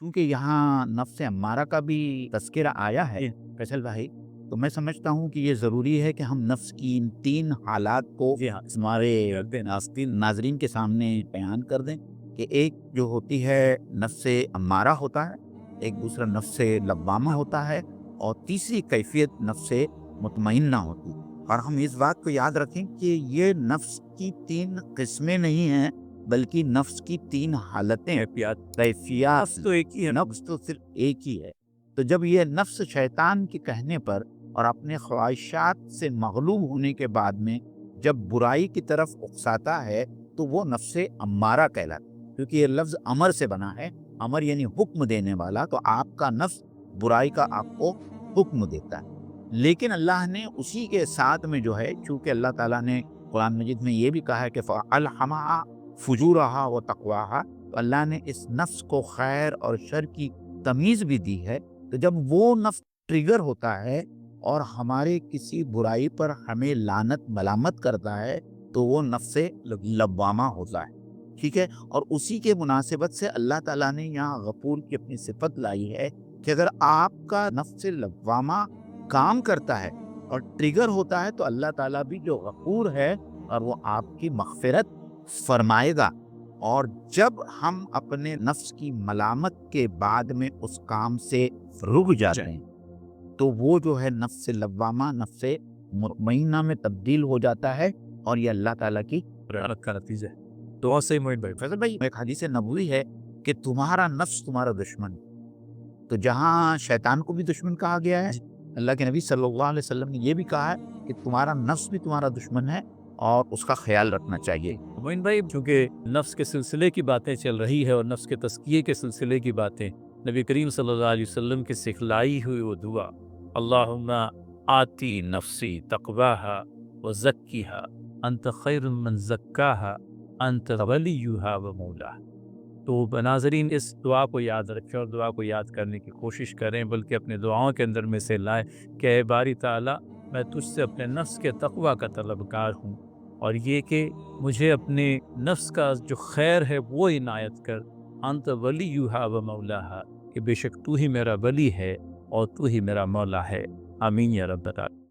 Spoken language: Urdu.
کیونکہ یہاں نفس امارہ کا بھی تذکرہ آیا ہے جی فیصل بھائی، تو میں سمجھتا ہوں کہ یہ ضروری ہے کہ ہم نفس کی ان تین حالات کو جی ہاں ہمارے رکھ دیں ناظرین کے سامنے بیان کر دیں کہ ایک جو ہوتی ہے نفس امارہ ہوتا ہے، ایک دوسرا نفس لوامہ ہوتا ہے، اور تیسری کیفیت نفس مطمئنہ ہوتی ہے۔ اور ہم اس بات کو یاد رکھیں کہ یہ نفس کی تین قسمیں نہیں ہیں، بلکہ نفس کی تین حالتیں، احتیاط کیفیات، نفس تو ایک ہی ہے نفس تو صرف ایک ہی ہے۔ تو جب یہ نفس شیطان کے کہنے پر اور اپنے خواہشات سے مغلوب ہونے کے بعد میں جب برائی کی طرف اکساتا ہے تو وہ نفس امارہ کہلاتا ہے، کیونکہ یہ لفظ امر سے بنا ہے، امر یعنی حکم دینے والا، تو آپ کا نفس برائی کا آپ کو حکم دیتا ہے۔ لیکن اللہ نے اسی کے ساتھ میں جو ہے، چونکہ اللہ تعالیٰ نے قرآن مجید میں یہ بھی کہا ہے کہ فَأَلْهَمَهَا فُجُورَهَا وَتَقْوَاهَا، تو اللہ نے اس نفس کو خیر اور شر کی تمیز بھی دی ہے۔ تو جب وہ نفس ٹریگر ہوتا ہے اور ہمارے کسی برائی پر ہمیں لعنت ملامت کرتا ہے تو وہ نفس لوامہ ہوتا ہے، ٹھیک ہے۔ اور اسی کے مناسبت سے اللہ تعالیٰ نے یہاں غفور کی اپنی صفت لائی ہے کہ اگر آپ کا نفس لوامہ کام کرتا ہے اور ٹریگر ہوتا ہے تو اللہ تعالیٰ بھی جو غفور ہے اور وہ آپ کی مغفرت فرمائے گا۔ اور جب ہم اپنے نفس کی ملامت کے بعد میں اس کام سے رک جاتے ہیں تو وہ جو ہے نفس لوامہ نفس مطمئنہ میں تبدیل ہو جاتا ہے، اور یہ اللہ تعالیٰ کی رحمت کا نتیجہ ہے۔ دعا سے معین بھائی فیصل بھائی، ایک حدیث نبوی ہے کہ تمہارا نفس تمہارا دشمن ہے۔ تو جہاں شیطان کو بھی دشمن کہا گیا ہے، جی اللہ کے نبی صلی اللہ علیہ وسلم نے یہ بھی کہا ہے کہ تمہارا نفس بھی تمہارا دشمن ہے اور اس کا خیال رکھنا چاہیے۔ معین بھائی، چونکہ نفس کے سلسلے کی باتیں چل رہی ہے اور نفس کے تزکیے کے سلسلے کی باتیں، نبی کریم صلی اللہ علیہ وسلم کی سکھلائی ہوئی وہ دعا، اللہم آتی نفسی تقواہا وزکیہا انت خیر من زکاہا انت ولیہا و مولاہا۔ تو ناظرین اس دعا کو یاد رکھیں اور دعا کو یاد کرنے کی کوشش کریں، بلکہ اپنے دعاؤں کے اندر میں سے لائیں کہ اے باری تعالیٰ، میں تجھ سے اپنے نفس کے تقوی کا طلبگار ہوں، اور یہ کہ مجھے اپنے نفس کا جو خیر ہے وہ عنایت کر، انت ولیہا و مولاہا، کہ بے شک تو ہی میرا ولی ہے اور تو ہی میرا مولا ہے۔ آمین یا رب العالمین۔